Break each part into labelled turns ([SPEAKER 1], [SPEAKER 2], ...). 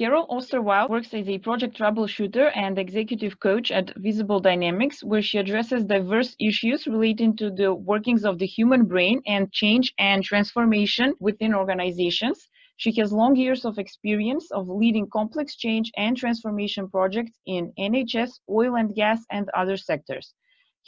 [SPEAKER 1] Carole Osterweil works as a project troubleshooter and executive coach at Visible Dynamics, where she addresses diverse issues relating to the workings of the human brain and change and transformation within organizations. She has long years of experience of leading complex change and transformation projects in NHS, oil and gas, and other sectors.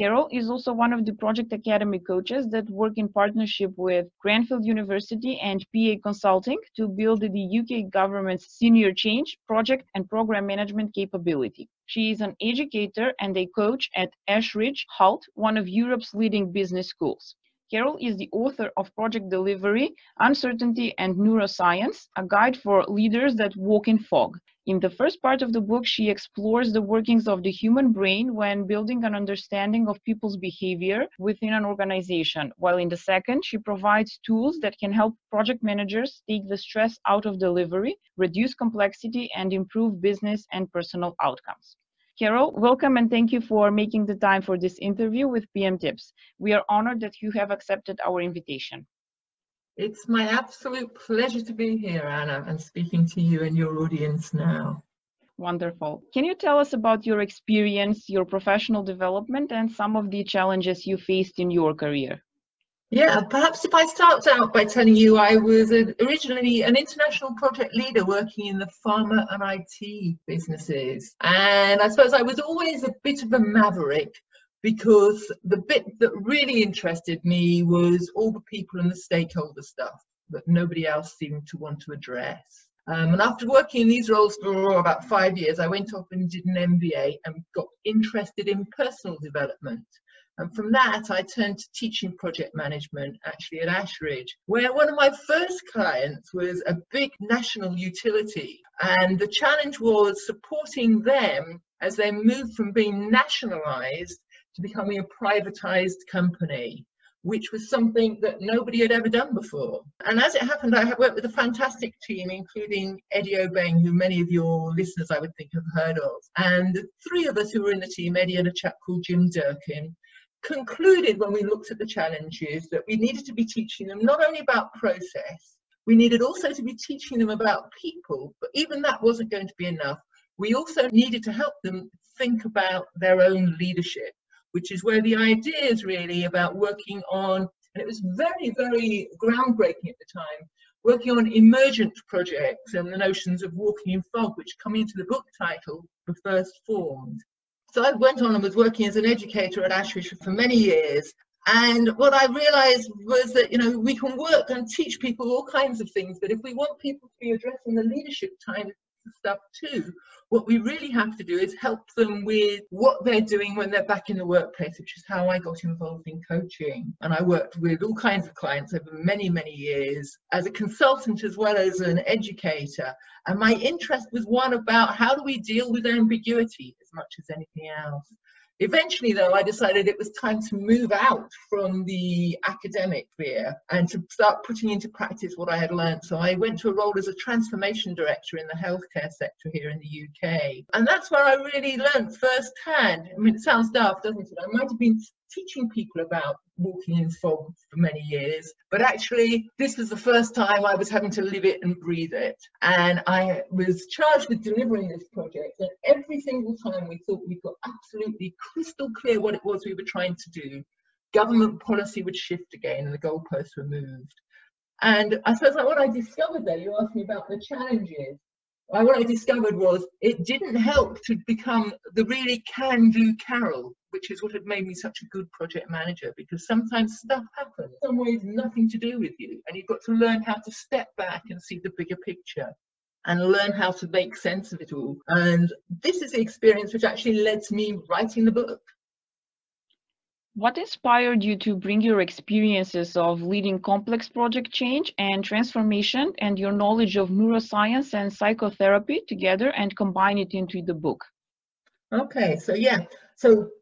[SPEAKER 1] Carole is also one of the Project Academy coaches that work in partnership with Cranfield University and PA Consulting to build the UK government's senior change, project and program management capability. She is an educator and a coach at Ashridge, Hull, one of Europe's leading business schools. Carole is the author of Project Delivery, Uncertainty and Neuroscience, a guide for leaders that walk in fog. In the first part of the book, she explores the workings of the human brain when building an understanding of people's behavior within an organization, while in the second, she provides tools that can help project managers take the stress out of delivery, reduce complexity, and improve business and personal outcomes. Carole, welcome and thank you for making the time for this interview with PM Tips. We are honored that you have accepted our invitation.
[SPEAKER 2] It's my absolute pleasure to be here, Anna, and speaking to you and your audience now.
[SPEAKER 1] Wonderful. Can you tell us about your experience, your professional development, and some of the challenges you faced in your career?
[SPEAKER 2] Yeah, perhaps if I start out by telling you I was originally an international project leader working in the pharma and IT businesses. And I suppose I was always a bit of a maverick, because the bit that really interested me was all the people and the stakeholder stuff that nobody else seemed to want to address. And after working in these roles for about 5 years, I went off and did an MBA and got interested in personal development. And from that, I turned to teaching project management, actually at Ashridge, where one of my first clients was a big national utility. And the challenge was supporting them as they moved from being nationalised to becoming a privatized company, which was something that nobody had ever done before. And as it happened, I worked with a fantastic team, including Eddie Obeng, who many of your listeners I would think have heard of. And the three of us who were in the team, Eddie and a chap called Jim Durkin, concluded when we looked at the challenges that we needed to be teaching them not only about process, we needed also to be teaching them about people, but even that wasn't going to be enough. We also needed to help them think about their own leadership, which is where the ideas really about working on, and it was very, very groundbreaking at the time, working on emergent projects and the notions of walking in fog, which come into the book title, The First Formed. So I went on and was working as an educator at Ashridge for many years. And what I realized was that, we can work and teach people all kinds of things, but if we want people to be addressing the leadership kind of stuff too, what we really have to do is help them with what they're doing when they're back in the workplace, which is how I got involved in coaching. And I worked with all kinds of clients over many, many years as a consultant as well as an educator. And my interest was one about how do we deal with ambiguity as much as anything else. Eventually, though, I decided it was time to move out from the academic sphere and to start putting into practice what I had learned. So I went to a role as a transformation director in the healthcare sector here in the UK. And that's where I really learned firsthand. I mean, it sounds daft, doesn't it? I might have been teaching people about walking in fog for many years, but actually this was the first time I was having to live it and breathe it. And I was charged with delivering this project, and every single time we thought we got absolutely crystal clear what it was we were trying to do, government policy would shift again and the goalposts were moved. And I suppose what I discovered there, you asked me about the challenges. What I discovered was it didn't help to become the really can-do Carole, which is what had made me such a good project manager, because sometimes stuff happens, in some ways nothing to do with you, and you've got to learn how to step back and see the bigger picture and learn how to make sense of it all. And this is the experience which actually led to me writing the book.
[SPEAKER 1] What inspired you to bring your experiences of leading complex project change and transformation and your knowledge of neuroscience and psychotherapy together and combine it into the book?
[SPEAKER 2] Okay, so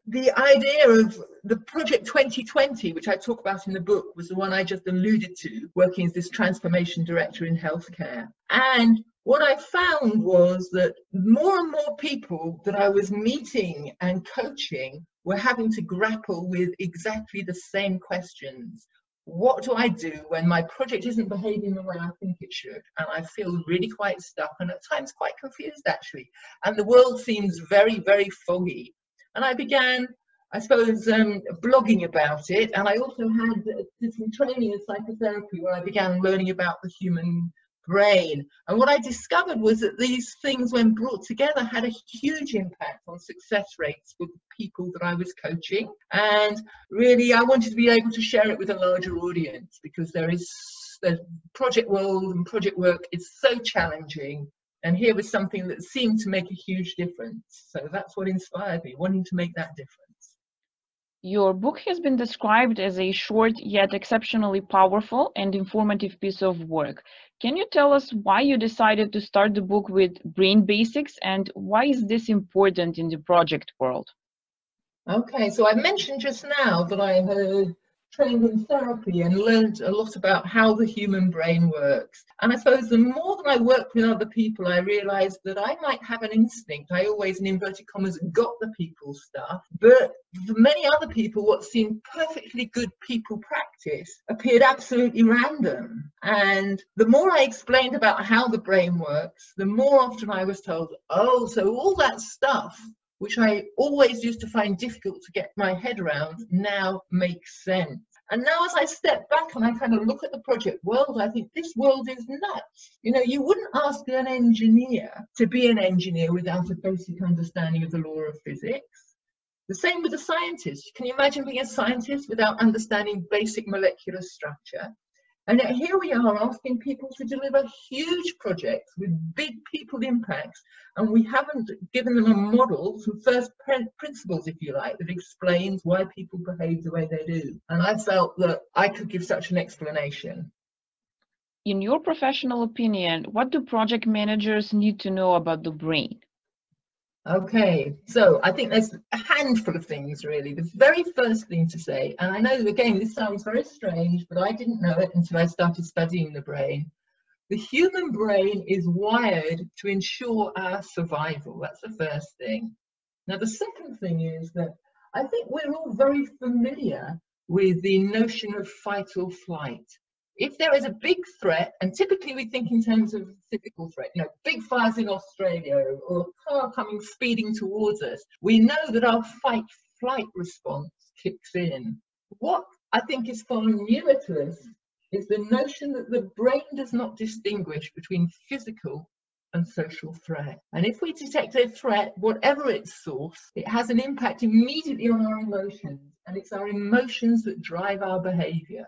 [SPEAKER 2] the idea of the Project 2020, which I talk about in the book, was the one I just alluded to, working as this transformation director in healthcare. And what I found was that more and more people that I was meeting and coaching were having to grapple with exactly the same questions. what do I do when my project isn't behaving the way I think it should? And I feel really quite stuck and at times quite confused, actually. And the world seems very, very foggy. And I began, I suppose, blogging about it. And I also did some training in psychotherapy where I began learning about the human brain. And what I discovered was that these things, when brought together, had a huge impact on success rates with the people that I was coaching. And really, I wanted to be able to share it with a larger audience, because the project world and project work is so challenging. And here was something that seemed to make a huge difference. So that's what inspired me, wanting to make that difference.
[SPEAKER 1] Your book has been described as a short yet exceptionally powerful and informative piece of work. Can you tell us why you decided to start the book with brain basics, and why is this important in the project world?
[SPEAKER 2] Okay, so I mentioned just now that I had trained in therapy and learned a lot about how the human brain works. And I suppose the more that I worked with other people, I realized that I might have an instinct. I always, in inverted commas, got the people stuff. But for many other people, what seemed perfectly good people practice appeared absolutely random. And the more I explained about how the brain works, the more often I was told, oh, so all that stuff which I always used to find difficult to get my head around, now makes sense. And now as I step back and I kind of look at the project world, I think this world is nuts. You know, you wouldn't ask an engineer to be an engineer without a basic understanding of the law of physics. The same with a scientist. Can you imagine being a scientist without understanding basic molecular structure? And yet here we are asking people to deliver huge projects with big people impacts, and we haven't given them a model, some first principles, if you like, that explains why people behave the way they do. And I felt that I could give such an explanation.
[SPEAKER 1] In your professional opinion, what do project managers need to know about the brain?
[SPEAKER 2] Okay, so I think there's a handful of things, really. The very first thing to say, and I know, again, this sounds very strange, but I didn't know it until I started studying the brain. The human brain is wired to ensure our survival. That's the first thing. Now, the second thing is that I think we're all very familiar with the notion of fight or flight. If there is a big threat, and typically we think in terms of physical threat, you know, big fires in Australia or a car coming speeding towards us, we know that our fight-flight response kicks in. What I think is far newer to us is the notion that the brain does not distinguish between physical and social threat. And if we detect a threat, whatever its source, it has an impact immediately on our emotions, and it's our emotions that drive our behavior.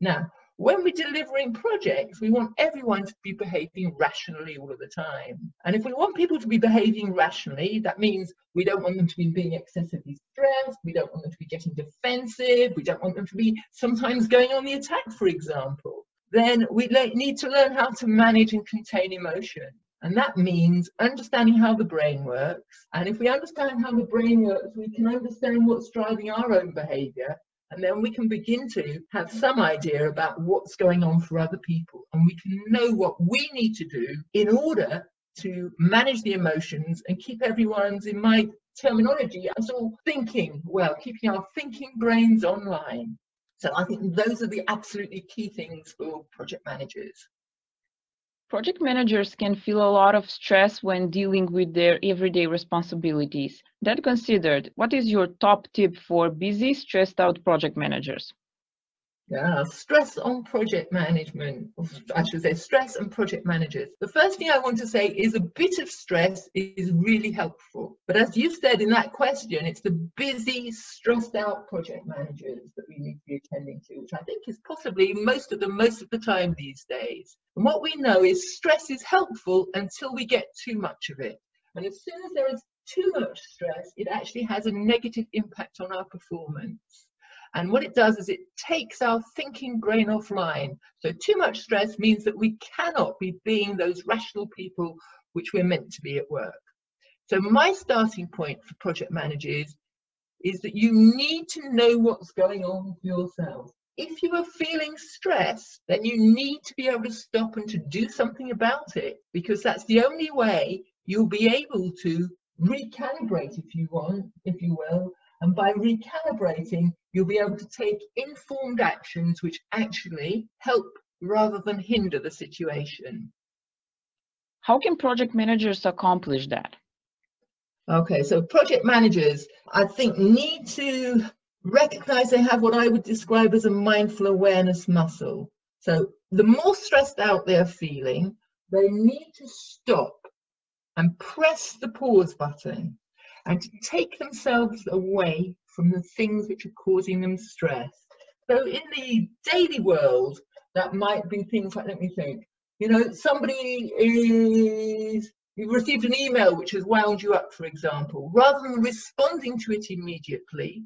[SPEAKER 2] Now, when we're delivering projects, we want everyone to be behaving rationally all of the time. And if we want people to be behaving rationally, that means we don't want them to be being excessively stressed, we don't want them to be getting defensive, we don't want them to be sometimes going on the attack, for example. Then we need to learn how to manage and contain emotion. And that means understanding how the brain works. And if we understand how the brain works, we can understand what's driving our own behavior. And then we can begin to have some idea about what's going on for other people. And we can know what we need to do in order to manage the emotions and keep everyone's, in my terminology, us all thinking well, keeping our thinking brains online. So I think those are the absolutely key things for project managers.
[SPEAKER 1] Project managers can feel a lot of stress when dealing with their everyday responsibilities. That considered, what is your top tip for busy, stressed out project managers?
[SPEAKER 2] Yeah, stress on project management, I should say stress and project managers. The first thing I want to say is a bit of stress is really helpful. But as you said in that question, it's the busy, stressed out project managers that we need to be attending to, which I think is possibly most of the time these days. And what we know is stress is helpful until we get too much of it. And as soon as there is too much stress, it actually has a negative impact on our performance. And what it does is it takes our thinking brain offline. So too much stress means that we cannot be being those rational people which we're meant to be at work. So my starting point for project managers is that you need to know what's going on with yourself. If you are feeling stressed, then you need to be able to stop and to do something about it, because that's the only way you'll be able to recalibrate, if you will, And by recalibrating, you'll be able to take informed actions which actually help rather than hinder the situation.
[SPEAKER 1] How can project managers accomplish that?
[SPEAKER 2] Okay, so project managers, I think, need to recognize they have what I would describe as a mindful awareness muscle. So the more stressed out they're feeling, they need to stop and press the pause button and to take themselves away from the things which are causing them stress. So in the daily world, that might be things like, let me think, you know, you've received an email which has wound you up, for example. Rather than responding to it immediately,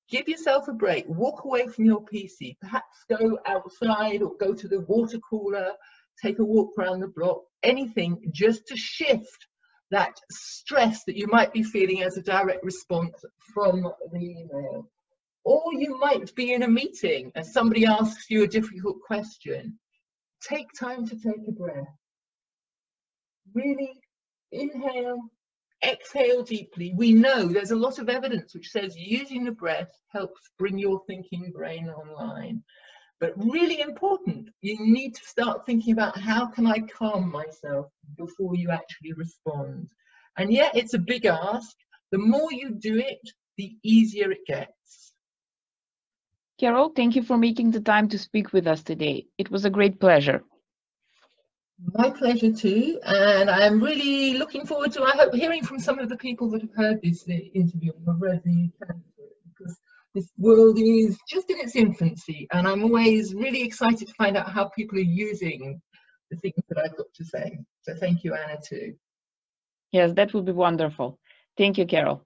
[SPEAKER 2] give yourself a break, walk away from your PC, perhaps go outside or go to the water cooler, take a walk around the block, anything just to shift that stress that you might be feeling as a direct response from the email. Or you might be in a meeting and somebody asks you a difficult question. Take time to take a breath. Really inhale, exhale deeply. We know there's a lot of evidence which says using the breath helps bring your thinking brain online. But really important, you need to start thinking about how can I calm myself before you actually respond. And yet it's a big ask. The more you do it, the easier it gets.
[SPEAKER 1] Carole, thank you for making the time to speak with us today. It was a great pleasure.
[SPEAKER 2] My pleasure too, and I'm really looking forward to, I hope, hearing from some of the people that have heard this interview and have read the transcript, because this world is just in its infancy, and I'm always really excited to find out how people are using the things that I've got to say. So thank you, Anna, too.
[SPEAKER 1] Yes, that would be wonderful. Thank you, Carole.